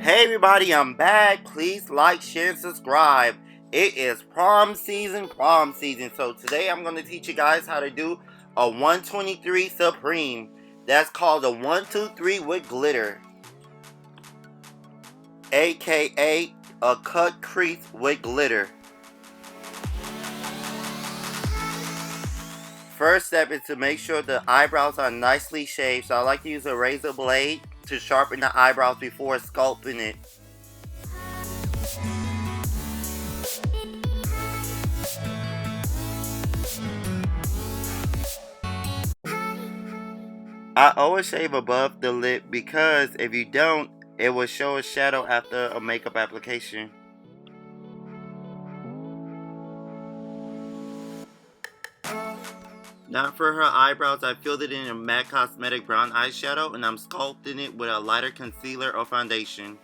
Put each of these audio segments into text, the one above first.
Hey everybody, I'm back. Please like, share, and subscribe. It is prom season. So today I'm going to teach you guys how to do a 123 Supreme. That's called a 123 with glitter. AKA a cut crease with glitter. First step is to make sure the eyebrows are nicely shaved. So I like to use a razor blade to sharpen the eyebrows before sculpting it. I always shave above the lip because if you don't, it will show a shadow after a makeup application. Now for her eyebrows, I filled it in a matte Cosmetic Brown Eyeshadow and I'm sculpting it with a lighter concealer or foundation.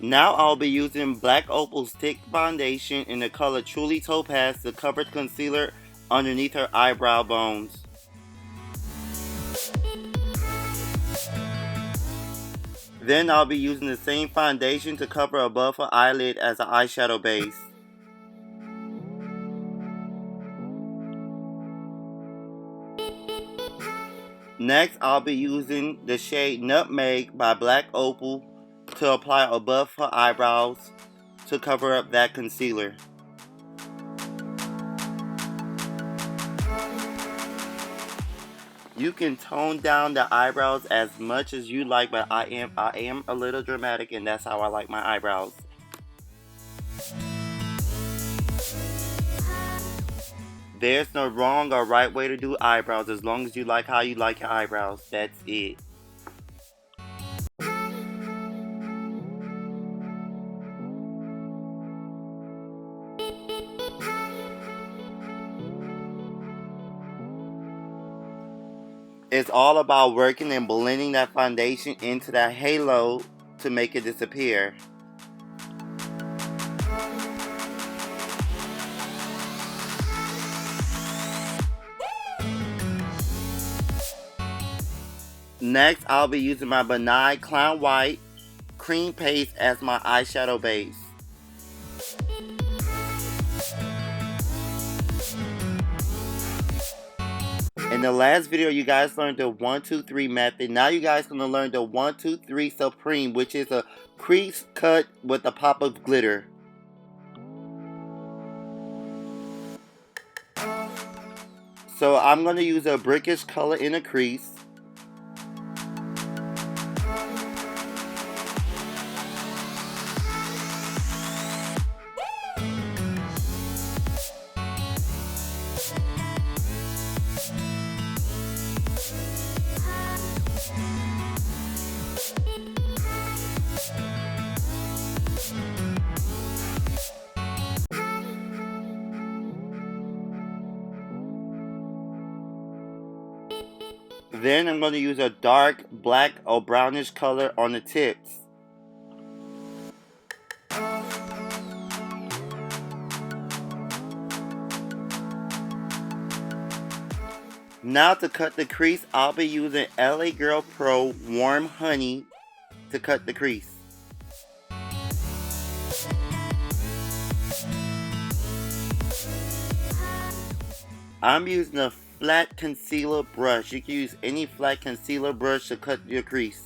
Now I'll be using Black Opal Stick Foundation in the color Truly Topaz to cover the concealer underneath her eyebrow bones. Then I'll be using the same foundation to cover above her eyelid as an eyeshadow base. Next, I'll be using the shade Nutmeg by Black Opal to apply above her eyebrows to cover up that concealer. You can tone down the eyebrows as much as you like, but I am a little dramatic and that's how I like my eyebrows. There's no wrong or right way to do eyebrows as long as you like how you like your eyebrows. That's it. It's all about working and blending that foundation into that halo to make it disappear. Next, I'll be using my benign Clown White cream paste as my eyeshadow base. In the last video, you guys learned the 1-2-3 method. Now you guys gonna learn the 1-2-3 Supreme, which is a crease cut with a pop of glitter. So I'm gonna use a Brickish color in a crease. Then I'm going to use a dark black or brownish color on the tips. Now to cut the crease, I'll be using LA Girl Pro Warm Honey to cut the crease. I'm using a flat concealer brush. You can use any flat concealer brush to cut your crease.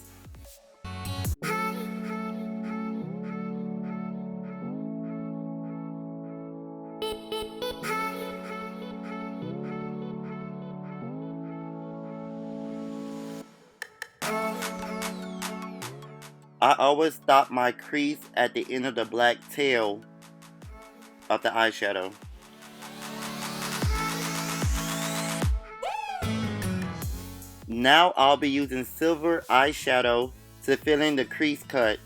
I always stop my crease at the end of the black tail of the eyeshadow. Now I'll be using silver eyeshadow to fill in the crease cut.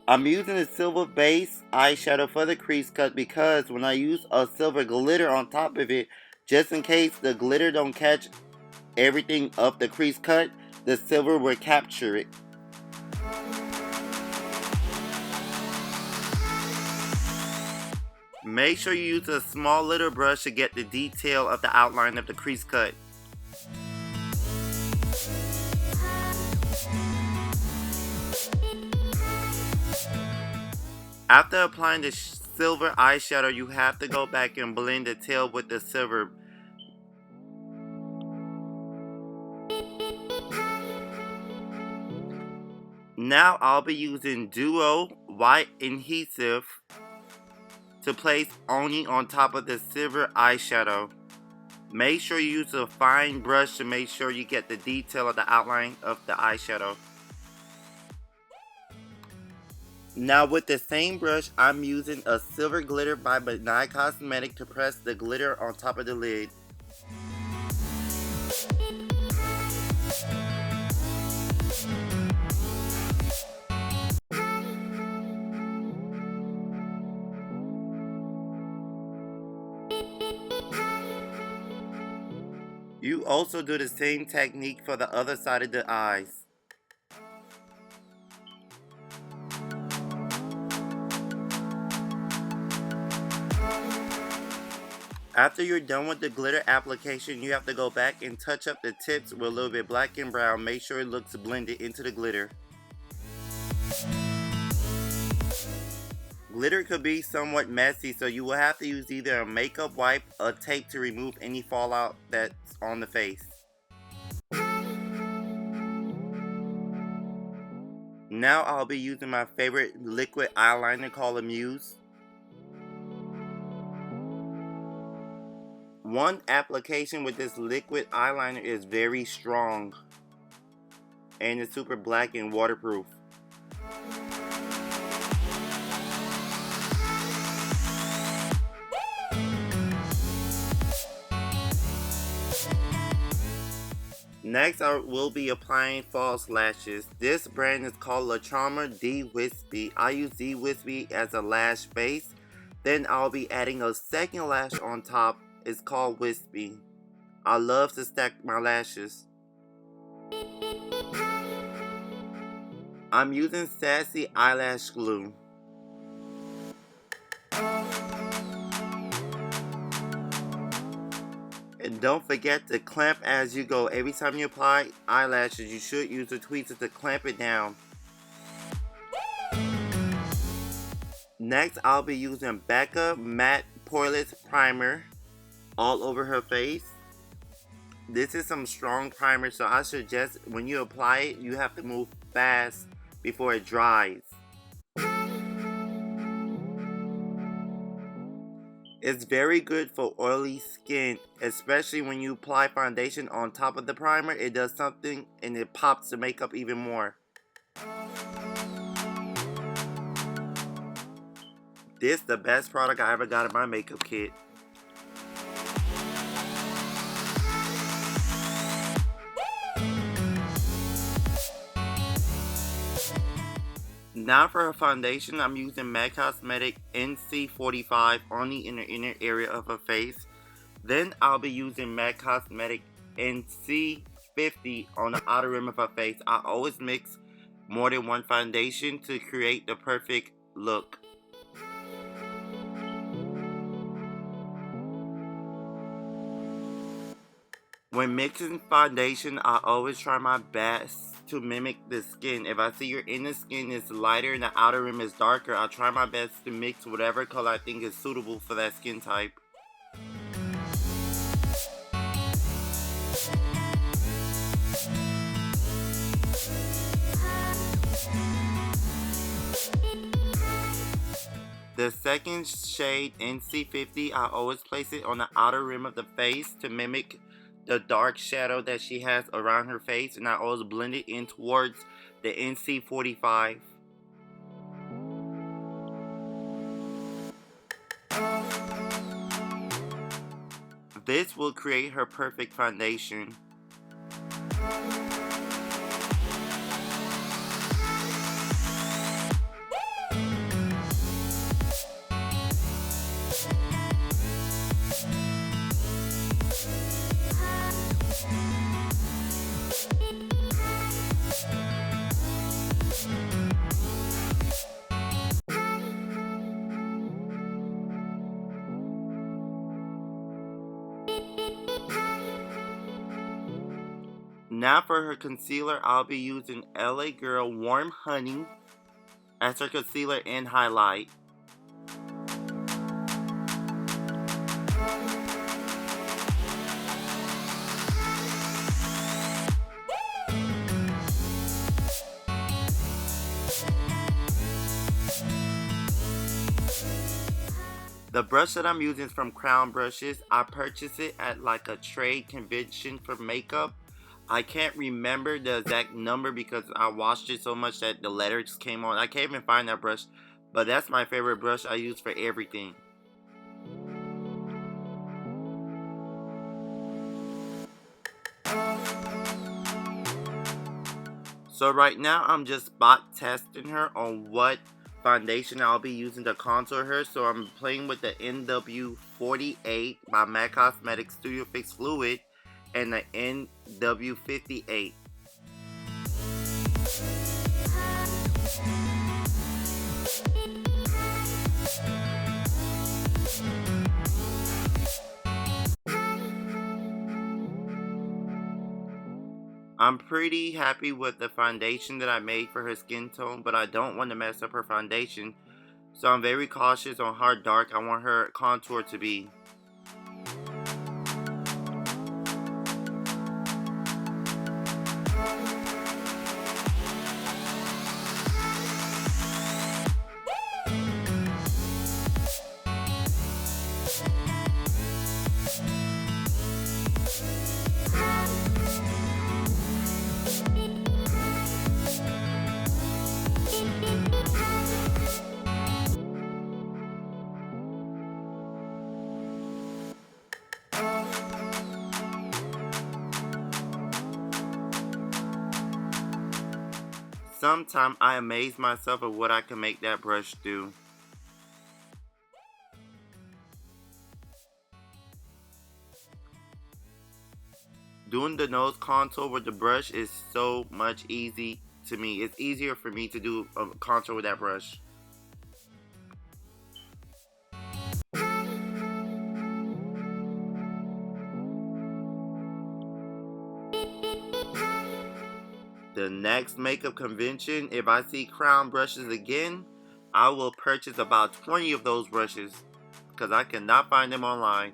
I'm using a silver base eyeshadow for the crease cut because when I use a silver glitter on top of it, just in case the glitter don't catch everything up the crease cut, the silver will capture it. Make sure you use a small little brush to get the detail of the outline of the crease cut. After applying the silver eyeshadow, you have to go back and blend the tail with the silver. Now I'll be using Duo White Adhesive to place only on top of the silver eyeshadow. Make sure you use a fine brush to make sure you get the detail of the outline of the eyeshadow. Now with the same brush, I'm using a silver glitter by Nye Cosmetics to press the glitter on top of the lid. You also do the same technique for the other side of the eyes. After you're done with the glitter application, you have to go back and touch up the tips with a little bit black and brown. Make sure it looks blended into the glitter. Glitter could be somewhat messy, so you will have to use either a makeup wipe or tape to remove any fallout that's on the face. Now I'll be using my favorite liquid eyeliner called Amuse. One application with this liquid eyeliner is very strong and it's super black and waterproof. Next, I will be applying false lashes. This brand is called La Charmer D Wispy. I use D Wispy as a lash base. Then I'll be adding a second lash on top. It's called Wispy. I love to stack my lashes. I'm using Sassy Eyelash Glue. And don't forget to clamp as you go. Every time you apply eyelashes, you should use the tweezers to clamp it down. Next, I'll be using Becca Matte Poreless Primer all over her face. This is some strong primer, so I suggest when you apply it, you have to move fast before it dries. It's very good for oily skin, especially when you apply foundation on top of the primer. It does something and it pops the makeup even more. This is the best product I ever got in my makeup kit. Now for her foundation, I'm using MAC Cosmetic NC45 only in the inner area of her face. Then I'll be using MAC Cosmetic NC50 on the outer rim of her face. I always mix more than one foundation to create the perfect look. When mixing foundation, I always try my best to mimic the skin. If I see your inner skin is lighter and the outer rim is darker, I'll try my best to mix whatever color I think is suitable for that skin type. The second shade, NC50, I always place it on the outer rim of the face to mimic the dark shadow that she has around her face, and I always blend it in towards the NC45. This will create her perfect foundation. Now for her concealer, I'll be using LA Girl Warm Honey as her concealer and highlight. The brush that I'm using is from Crown Brushes. I purchased it at like a trade convention for makeup. I can't remember the exact number because I washed it so much that the letters came on. I can't even find that brush, but that's my favorite brush I use for everything. So right now I'm just spot testing her on what foundation I'll be using to contour her. So I'm playing with the NW48 by MAC Cosmetics Studio Fix Fluid and the NW58. I'm pretty happy with the foundation that I made for her skin tone, but I don't want to mess up her foundation, so I'm very cautious on how dark I want her contour to be. Sometimes I amaze myself at what I can make that brush do. Doing the nose contour with the brush is so much easy to me. It's easier for me to do a contour with that brush. The next makeup convention, if I see Crown brushes again, I will purchase about 20 of those brushes because I cannot find them online.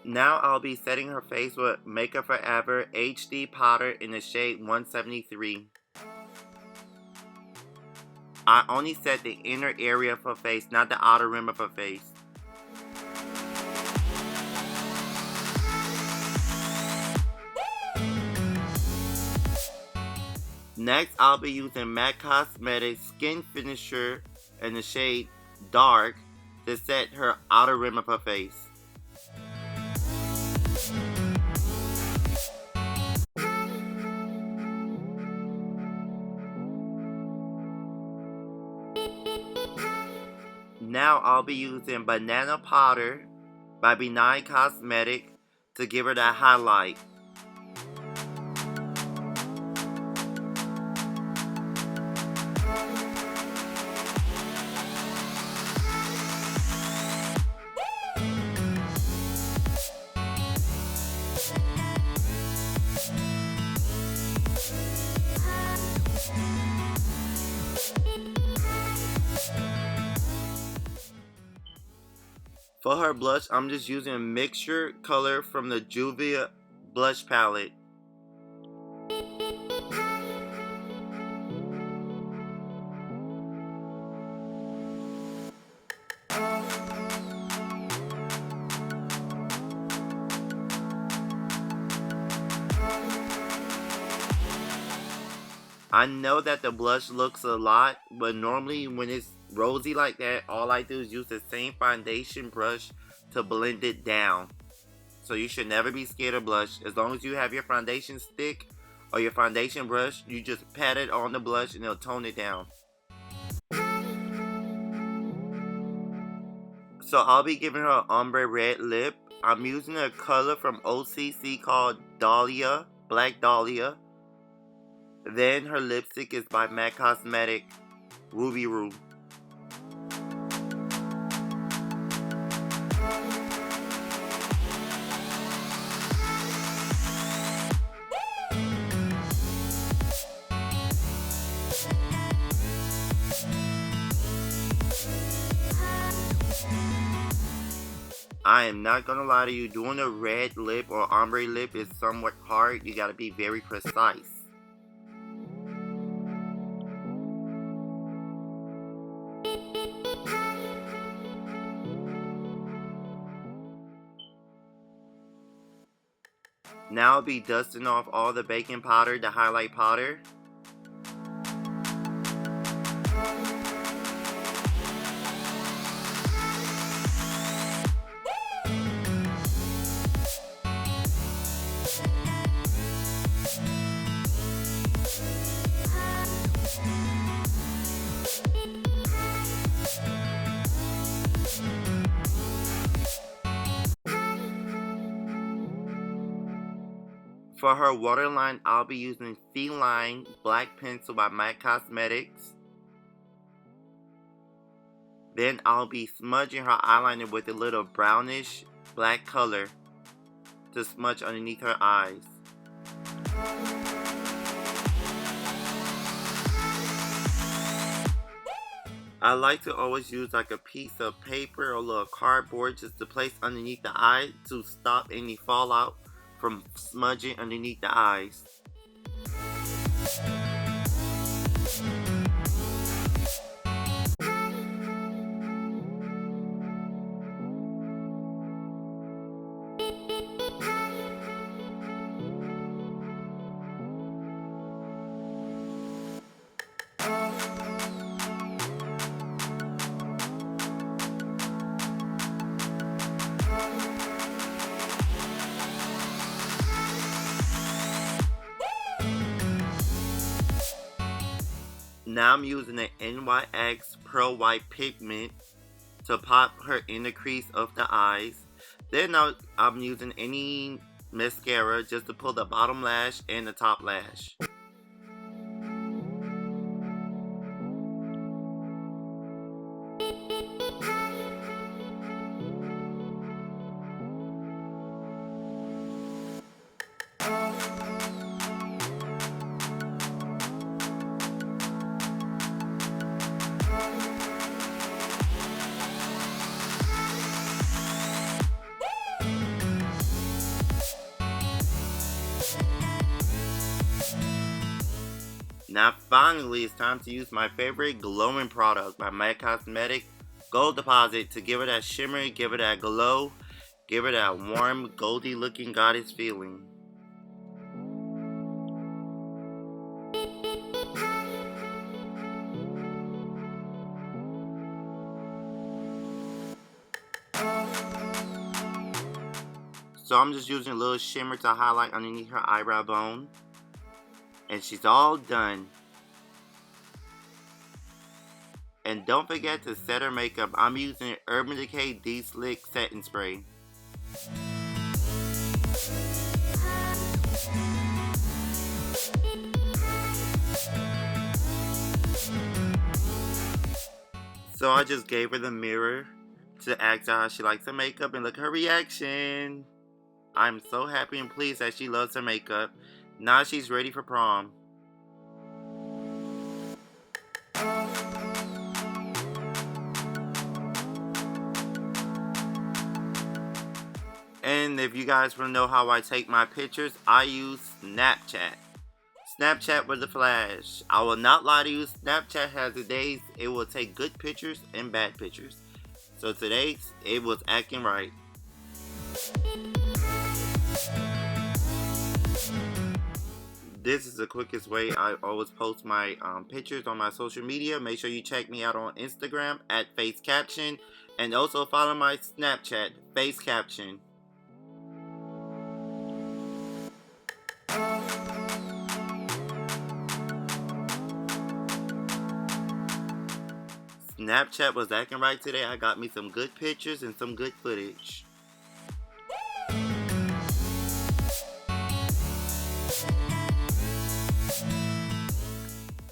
Now I'll be setting her face with Makeup Forever HD powder in the shade 173. I only set the inner area of her face, not the outer rim of her face. Next, I'll be using MAC Cosmetics Skin Finisher in the shade Dark to set her outer rim of her face. Now I'll be using Banana Powder by Nye Cosmetics to give her that highlight. For her blush, I'm just using a mixture color from the Juvia blush palette. I know that the blush looks a lot, but normally when it's rosy like that, all I do is use the same foundation brush to blend it down. So you should never be scared of blush. As long as you have your foundation stick, or your foundation brush, you just pat it on the blush and it'll tone it down. So I'll be giving her an ombre red lip. I'm using a color from OCC called Dahlia, Black Dahlia. Then her lipstick is by MAC Cosmetic Ruby Roo. I am not gonna lie to you, doing a red lip or ombre lip is somewhat hard. You gotta be very precise. Now I'll be dusting off all the baking powder, the highlight powder. For her waterline, I'll be using Feline Black Pencil by MAC Cosmetics. Then I'll be smudging her eyeliner with a little brownish black color to smudge underneath her eyes. I like to always use like a piece of paper or a little cardboard just to place underneath the eye to stop any fallout from smudging underneath the eyes. Now I'm using the NYX Pearl White Pigment to pop her in the crease of the eyes. Then I'm using any mascara just to pull the bottom lash and the top lash. Now finally, it's time to use my favorite glowing product by MAC Cosmetic Gold Deposit to give it that shimmer, give it that glow, give it that warm, goldy looking goddess feeling. So I'm just using a little shimmer to highlight underneath her eyebrow bone. And she's all done. And don't forget to set her makeup. I'm using Urban Decay De-Slick Setting Spray. So I just gave her the mirror to ask her how she likes her makeup, and look at her reaction. I'm so happy and pleased that she loves her makeup. Now she's ready for prom. And if you guys want to know how I take my pictures, I use Snapchat. Snapchat with the flash. I will not lie to you, Snapchat has the days it will take good pictures and bad pictures. So today, it was acting right. This is the quickest way I always post my pictures on my social media. Make sure you check me out on Instagram at FaceCaption. And also follow my Snapchat, FaceCaption. Snapchat was acting right today. I got me some good pictures and some good footage.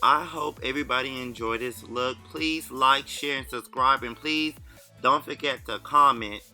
I hope everybody enjoyed this look. Please like, share, and subscribe. And please don't forget to comment